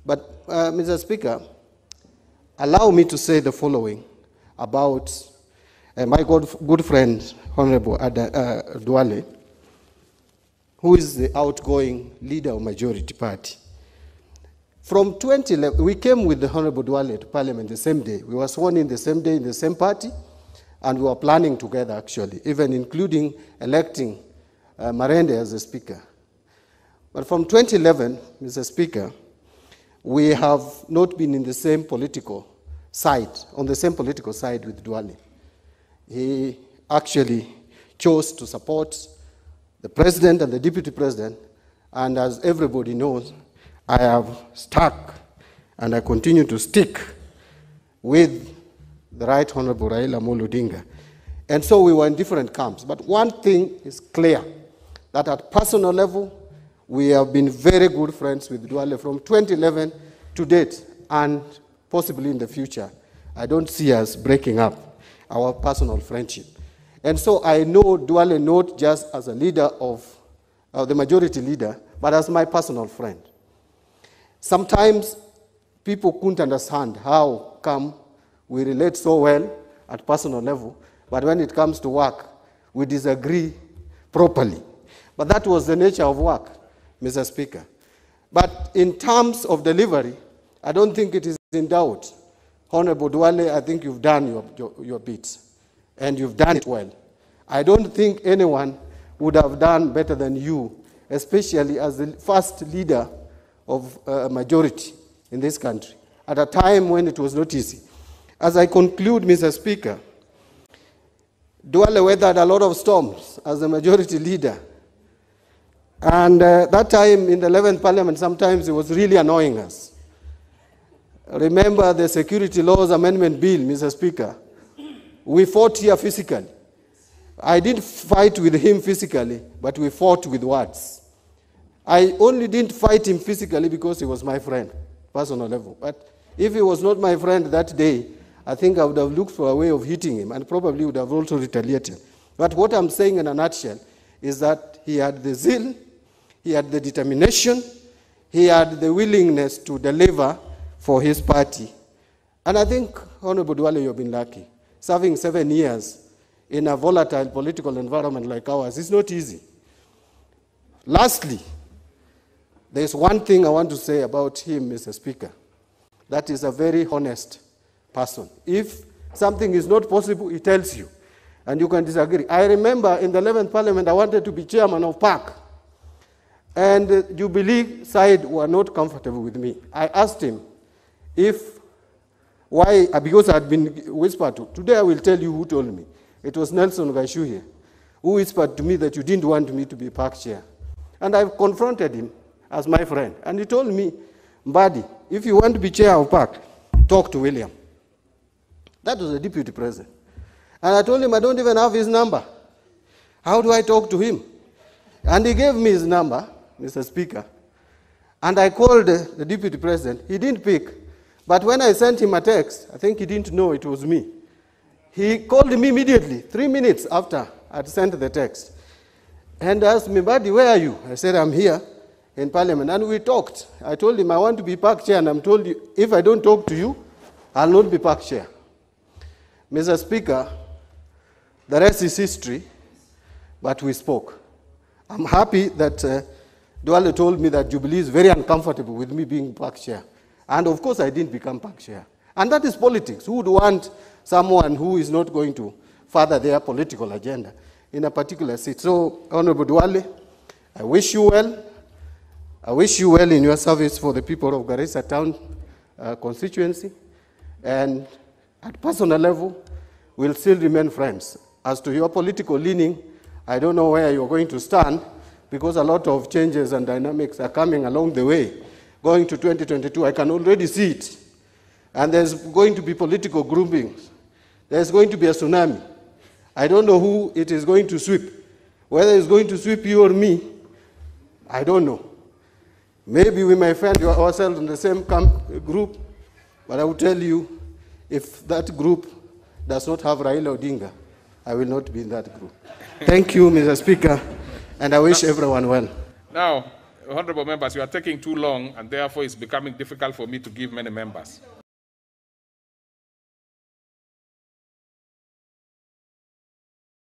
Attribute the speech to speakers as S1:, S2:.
S1: But, Mr. Speaker, allow me to say the following about my good friend, Honorable Aden Duale, who is the outgoing leader of majority party. From 2011, we came with the Honorable Duale to Parliament the same day. We were sworn in the same day in the same party, and we were planning together, actually, even including electing Marende as the Speaker. But from 2011, Mr. Speaker, we have not been in the same political side, on the same political side with Duale. He actually chose to support the President and the Deputy President, and as everybody knows, I have stuck and I continue to stick with the Right Honorable Raila Amolo Odinga. And so we were in different camps. But one thing is clear, that at personal level, we have been very good friends with Duale from 2011 to date, and possibly in the future. I don't see us breaking up our personal friendship. And so I know Duale not just as a leader of the majority leader, but as my personal friend. Sometimes people couldn't understand how come we relate so well at personal level, but when it comes to work, we disagree properly. But that was the nature of work, Mr. Speaker. But in terms of delivery, I don't think it is in doubt. Honorable Duale, I think you've done your bit, and you've done it well. I don't think anyone would have done better than you, especially as the first leader of a majority in this country, at a time when it was not easy. As I conclude, Mr. Speaker, Duale weathered a lot of storms as the majority leader. And that time in the 11th Parliament, sometimes it was really annoying us. Remember the Security Laws Amendment Bill, Mr. Speaker. We fought here physically. I didn't fight with him physically, but we fought with words. I only didn't fight him physically because he was my friend, personal level. But if he was not my friend that day, I think I would have looked for a way of hitting him and probably would have also retaliated. But what I'm saying in a nutshell is that he had the zeal, he had the determination, he had the willingness to deliver for his party. And I think, Honorable Duale, you've been lucky. Serving 7 years in a volatile political environment like ours is not easy. Lastly, there's one thing I want to say about him, Mr. Speaker. That is a very honest person. If something is not possible, he tells you, and you can disagree. I remember in the 11th Parliament, I wanted to be chairman of PAC, and the Jubilee side were not comfortable with me. I asked him why, because I had been whispered to. Today I will tell you who told me. It was Nelson Gaishuhe, who whispered to me that you didn't want me to be PAC chair. And I confronted him as my friend. And he told me, Mbadi, if you want to be chair of PAC, talk to William. That was the deputy president. And I told him I don't even have his number. How do I talk to him? And he gave me his number, Mr. Speaker. And I called the deputy president. He didn't pick. But when I sent him a text, I think he didn't know it was me. He called me immediately, 3 minutes after I'd sent the text, and asked me, Mbadi, where are you? I said, I'm here in Parliament. And we talked. I told him I want to be PAC chair, and I'm told you, if I don't talk to you, I'll not be PAC chair. Mr. Speaker, the rest is history, but we spoke. I'm happy that Duale told me that Jubilee is very uncomfortable with me being PAC chair. And of course, I didn't become PAC chair. And that is politics. Who would want someone who is not going to further their political agenda in a particular seat? So, Honorable Duale, I wish you well. I wish you well in your service for the people of Garissa Town constituency. And at personal level, we'll still remain friends. As to your political leaning, I don't know where you're going to stand, because a lot of changes and dynamics are coming along the way. Going to 2022, I can already see it. And there's going to be political groupings. There's going to be a tsunami. I don't know who it is going to sweep. Whether it's going to sweep you or me, I don't know. Maybe we might find ourselves in the same group, but I will tell you, if that group does not have Raila Odinga, I will not be in that group. Thank you, Mr. Speaker, and I wish everyone well.
S2: Now, Honorable members, you are taking too long, and therefore it's becoming difficult for me to give many members.